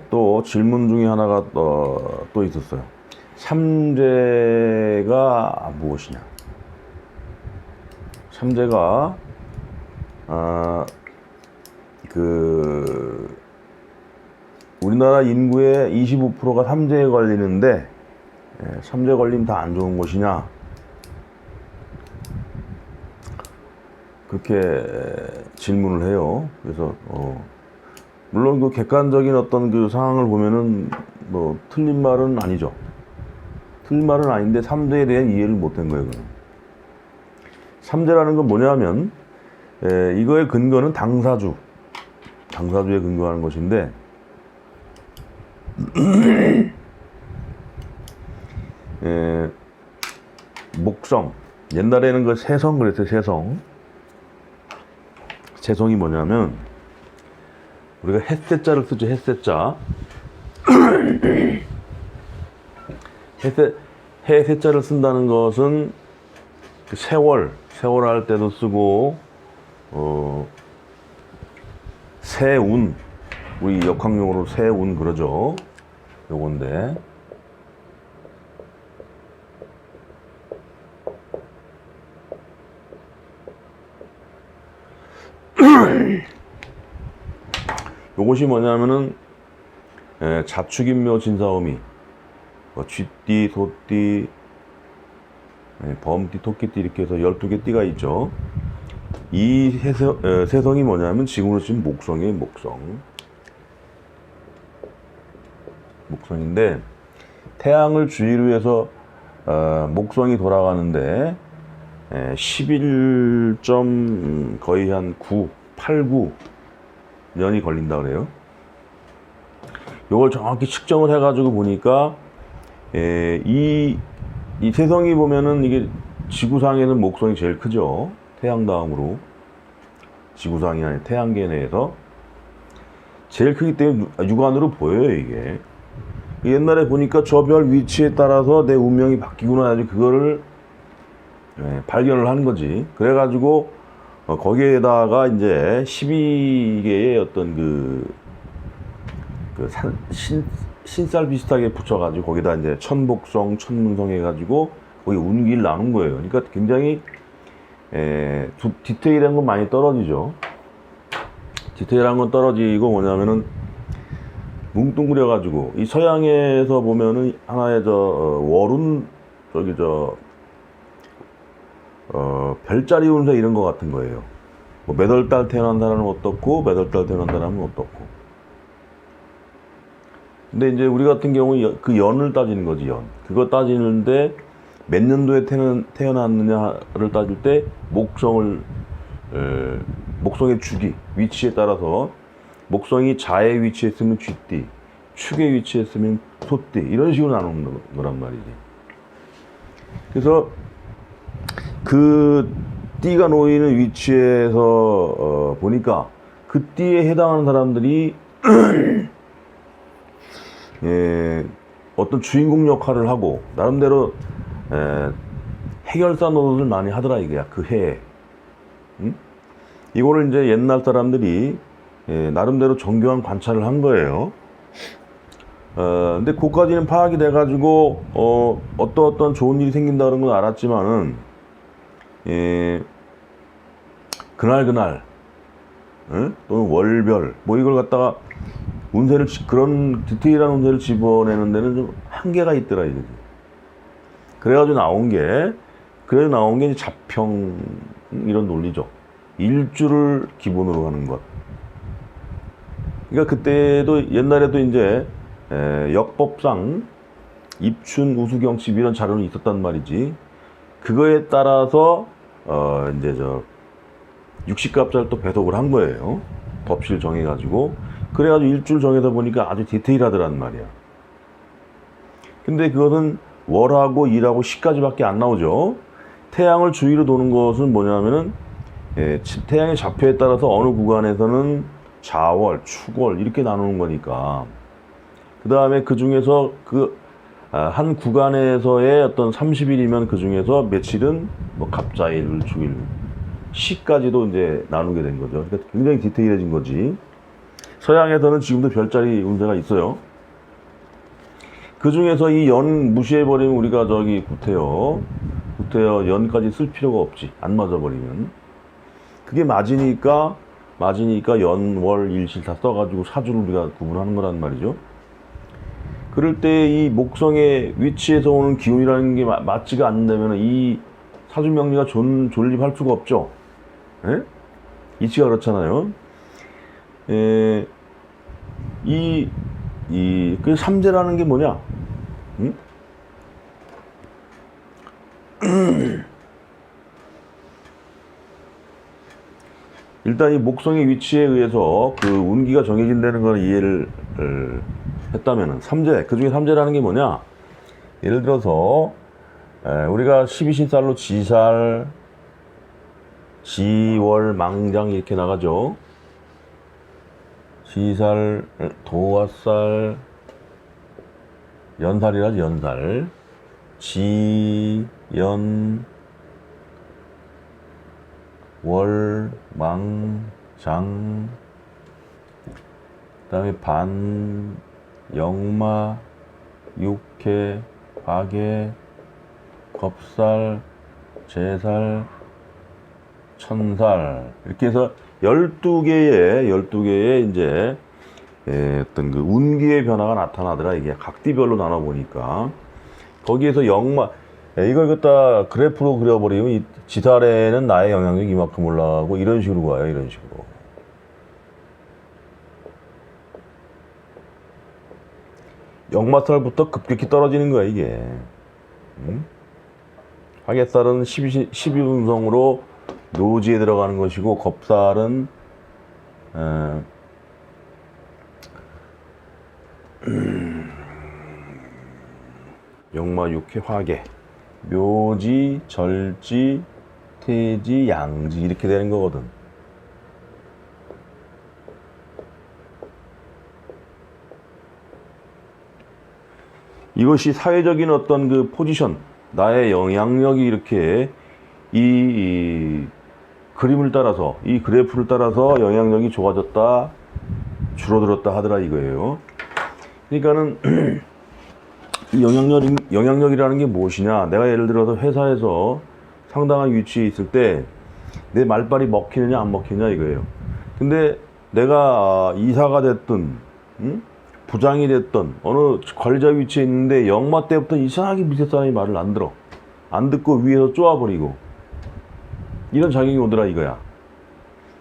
또 질문 중에 하나가 또 있었어요. 삼재가 무엇이냐? 삼재가 우리나라 인구의 25%가 삼재에 걸리는데 삼재 걸리면 다 안 좋은 것이냐? 그렇게 질문을 해요. 그래서 물론 그 객관적인 어떤 그 상황을 보면은 뭐 틀린 말은 아니죠. 틀린 말은 아닌데 삼재에 대한 이해를 못한 거예요. 그건. 삼재라는 건 뭐냐면 이거의 근거는 당사주에 근거하는 것인데 목성, 옛날에는 그 세성 그랬어요. 세성이 뭐냐면 우리가 햇새자를 쓰죠. 햇새자. 해새자를 쓴다는 것은 그 세월 할 때도 쓰고 세운, 우리 역학용어로 세운 그러죠. 요건데 요것이 뭐냐면은 자축인묘 진사오미, 쥐띠, 소띠, 범띠, 토끼띠 이렇게 해서 12개 띠가 있죠. 이 세성이 뭐냐면 지금으로 치면 목성이에요. 목성인데 태양을 주위로 해서 목성이 돌아가는데 11. 거의 한 8, 9 년이 걸린다 그래요. 요걸 정확히 측정을 해가지고 보니까 이 세성이 보면은 이게 지구상에는 목성이 제일 크죠. 태양 다음으로. 지구상이 아닌 태양계 내에서 제일 크기 때문에 육안으로 보여요. 이게 옛날에 보니까 저 별 위치에 따라서 내 운명이 바뀌구나 해서 그거를 발견을 한 거지. 그래가지고 거기에다가 이제 12개의 어떤 신살 비슷하게 붙여가지고 거기다 이제 천복성, 천문성 해가지고 거기 운기를 나눈 거예요. 그러니까 굉장히 디테일한 건 많이 떨어지죠. 디테일한 건 떨어지고 뭐냐면은 뭉뚱그려가지고 이 서양에서 보면은 하나의 월운 별자리 운세 이런 거 같은 거예요. 뭐 몇 월 달 태어난 사람은 어떻고 몇 월 달 태어난 사람은 어떻고. 근데 이제 우리 같은 경우 그 연을 따지는 거지. 연. 그거 따지는데 몇 년도에 태어났느냐를 따질 때 목성의 주기, 위치에 따라서 목성이 자에 위치했으면 쥐띠, 축에 위치했으면 소띠 이런 식으로 나누는 거란 말이지. 그래서 그 띠가 놓이는 위치에서 보니까 그 띠에 해당하는 사람들이 어떤 주인공 역할을 하고 나름대로 해결사 노릇을 많이 하더라 이거야. 그 해에. 응? 이거를 이제 옛날 사람들이 나름대로 정교한 관찰을 한 거예요. 근데 그까지는 파악이 돼가지고 어떤 좋은 일이 생긴다는 건 알았지만은 그날 응? 또는 월별 뭐 이걸 갖다가 운세를 그런 디테일한 운세를 집어내는 데는 좀 한계가 있더라 이거지. 그래가지고 나온 게 이제 자평 이런 논리죠. 일주를 기본으로 하는 것. 그러니까 그때도 옛날에도 이제 역법상 입춘, 우수경칩 이런 자료는 있었단 말이지. 그거에 따라서 이제 육식갑자를 또 배속을 한 거예요. 덥실 정해가지고. 그래가지고 일주를 정해서 보니까 아주 디테일하더란 말이야. 근데 그것은 월하고 일하고 시까지밖에 안 나오죠. 태양을 주위로 도는 것은 뭐냐면은 태양의 좌표에 따라서 어느 구간에서는 자월, 축월 이렇게 나누는 거니까. 그 다음에 그 중에서 한 구간에서의 어떤 30일이면 그 중에서 며칠은 뭐 갑자일, 주일, 시까지도 이제 나누게 된 거죠. 그러니까 굉장히 디테일해진 거지. 서양에서는 지금도 별자리 운세가 있어요. 그 중에서 이 연 무시해버리면 우리가 저기 구태여 연까지 쓸 필요가 없지. 안 맞아버리면. 그게 맞으니까 연, 월, 일실 다 써가지고 사주를 우리가 구분하는 거란 말이죠. 그럴 때 이 목성의 위치에서 오는 기운이라는 게 맞지가 않는다면 이 사주 명리가 존립할 수가 없죠. 예? 이치가 그렇잖아요. 그 삼재라는 게 뭐냐? 응? 일단 이 목성의 위치에 의해서 그 운기가 정해진다는 걸 이해를 했다면은 삼재, 그 중에 삼재라는 게 뭐냐? 예를 들어서 우리가 12신살로 지살, 지월, 망장 이렇게 나가죠. 지살, 도화살, 연살이라지 연살, 지, 연, 월, 망, 장, 그 다음에 반, 영마, 육해, 화계, 겁살, 제살, 천살 이렇게 해서 12개의 이제 어떤 그 운기의 변화가 나타나더라. 이게 각디별로 나눠보니까 거기에서 영마 이걸 갖다 그래프로 그려버리면 이 지살에는 나의 영향력이 이만큼 올라가고 이런 식으로 가요. 이런 식으로. 역마살부터 급격히 떨어지는 거야 이게. 화개살은 12운성으로 묘지에 들어가는 것이고 겁살은 역마, 육해, 화개, 묘지, 절지, 태지, 양지 이렇게 되는 거거든. 이것이 사회적인 어떤 그 포지션, 나의 영향력이 이렇게 이 그림을 따라서, 이 그래프를 따라서 영향력이 좋아졌다, 줄어들었다 하더라 이거예요. 그러니까는 이 영향력이라는 게 무엇이냐? 내가 예를 들어서 회사에서 상당한 위치에 있을 때 내 말발이 먹히느냐 안 먹히느냐 이거예요. 근데 내가 이사가 됐든 부장이 됐든 어느 관리자 위치에 있는데 역마 때부터 이상하게 밑에 사람이 말을 안 들어. 안 듣고 위에서 쪼아버리고 이런 작용이 오더라 이거야.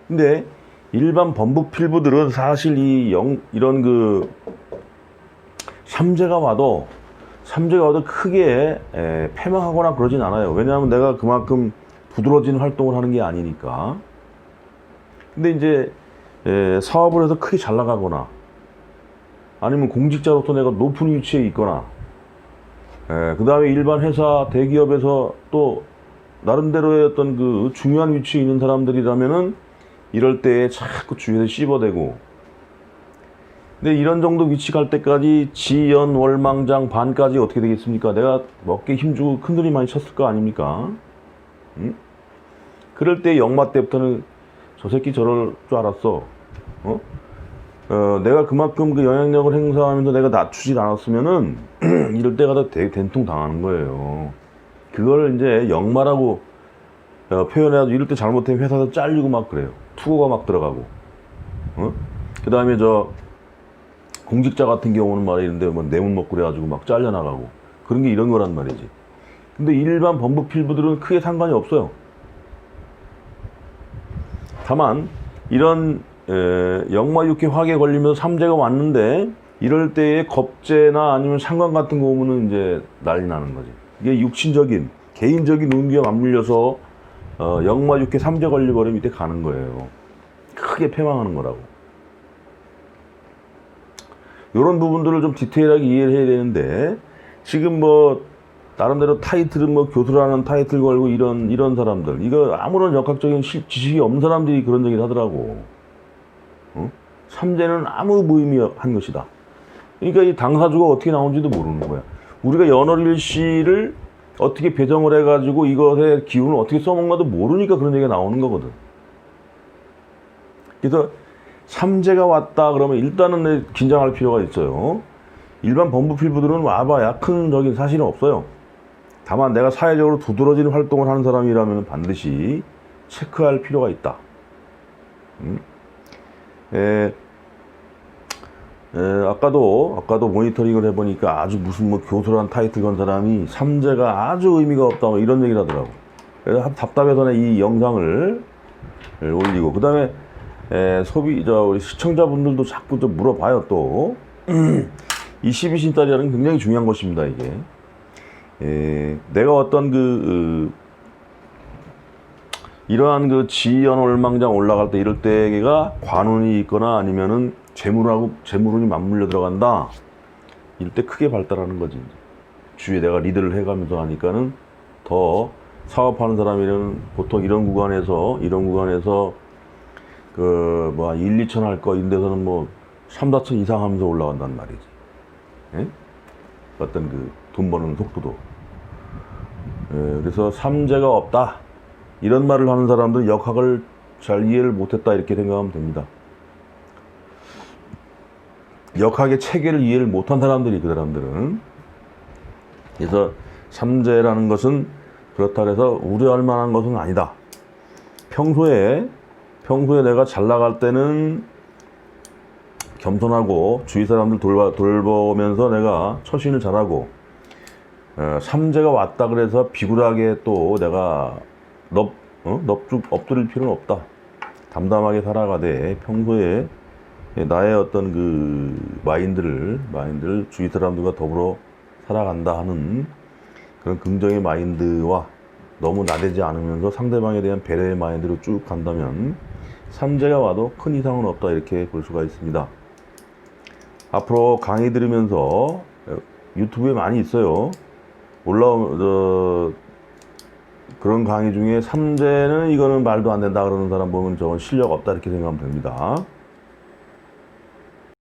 근데 일반 범부필부들은 사실 이런 그 삼재가 와도 크게 패망하거나 그러진 않아요. 왜냐하면 내가 그만큼 부드러워진 활동을 하는 게 아니니까. 근데 이제 사업을 해서 크게 잘 나가거나 아니면 공직자로서 내가 높은 위치에 있거나 그 다음에 일반 회사 대기업에서 또 나름대로의 어떤 그 중요한 위치에 있는 사람들이라면은 이럴 때 자꾸 주위에서 씹어대고. 근데 이런 정도 위치 갈 때까지 지연, 월망장, 반까지 어떻게 되겠습니까? 내가 어깨에 힘주고 큰소리 많이 쳤을 거 아닙니까? 그럴 때 역마 때부터는 저 새끼 저럴 줄 알았어. 내가 그만큼 그 영향력을 행사하면서 내가 낮추질 않았으면은 이럴 때가 다 된통 당하는 거예요. 그걸 이제 역마라고 표현해가지고 이럴 때 잘못하면 회사에서 잘리고 막 그래요. 투고가 막 들어가고. 그 다음에 저 공직자 같은 경우는 말이는데 뭐 내문 먹고 그래가지고 막 잘려나가고 그런 게 이런 거란 말이지. 근데 일반 범부필부들은 크게 상관이 없어요. 다만 이런 역마, 육해, 화계 걸리면서 삼재가 왔는데 이럴 때에 겁재나 아니면 상관 같은 거 오면은 이제 난리 나는 거지. 이게 육신적인 개인적인 운기와 맞물려서 역마, 육해, 삼재 걸려버리면 이때 가는 거예요. 크게 패망하는 거라고. 이런 부분들을 좀 디테일하게 이해를 해야 되는데 지금 뭐 나름대로 타이틀은 뭐 교수라는 타이틀 걸고 이런 사람들 이거 아무런 역학적인 지식이 없는 사람들이 그런 얘기를 하더라고. 삼재는 아무 무의미한 것이다. 그러니까 이 당사주가 어떻게 나온지도 모르는 거야. 우리가 연월일시를 어떻게 배정을 해가지고 이것의 기운을 어떻게 써먹나도 모르니까 그런 얘기가 나오는 거거든. 그래서 삼재가 왔다 그러면 일단은 긴장할 필요가 있어요. 일반 법무필부들은 와봐야 큰 적인 사실은 없어요. 다만 내가 사회적으로 두드러지는 활동을 하는 사람이라면 반드시 체크할 필요가 있다. 아까도 모니터링을 해보니까 아주 무슨 뭐 교수란 타이틀 건 사람이 삼재가 아주 의미가 없다 뭐 이런 얘기를 하더라고. 그래서 답답해서 이 영상을 올리고, 그 다음에 우리 시청자분들도 자꾸 좀 물어봐요. 또 이 12신달이라는 게 굉장히 중요한 것입니다. 이게 내가 어떤 이러한 지연 올망장 올라갈 때 이럴 때가 관운이 있거나 아니면은 재물운이 맞물려 들어간다. 이럴 때 크게 발달하는 거지. 주위에 내가 리드를 해가면서 하니까는 더 사업하는 사람이면 보통 이런 구간에서 1, 2천 할 거, 이런 데서는 뭐 3, 4천 이상 하면서 올라간단 말이지. 예? 어떤 돈 버는 속도도. 그래서 삼재가 없다. 이런 말을 하는 사람들은 역학을 잘 이해를 못했다 이렇게 생각하면 됩니다. 역학의 체계를 이해를 못한 사람들이 그 사람들은. 그래서 삼재라는 것은 그렇다 해서 우려할 만한 것은 아니다. 평소에 내가 잘 나갈 때는 겸손하고 주위 사람들 돌보면서 내가 처신을 잘하고, 삼재가 왔다 그래서 비굴하게 또 내가 엎드릴 필요는 없다. 담담하게 살아가되 평소에 나의 어떤 마인드를 주위 사람들과 더불어 살아간다 하는 그런 긍정의 마인드와 너무 나대지 않으면서 상대방에 대한 배려의 마인드로 쭉 간다면 삼재가 와도 큰 이상은 없다 이렇게 볼 수가 있습니다. 앞으로 강의 들으면서 유튜브에 많이 있어요. 그런 강의 중에 삼재는 이거는 말도 안 된다 그러는 사람 보면 저건 실력 없다 이렇게 생각하면 됩니다.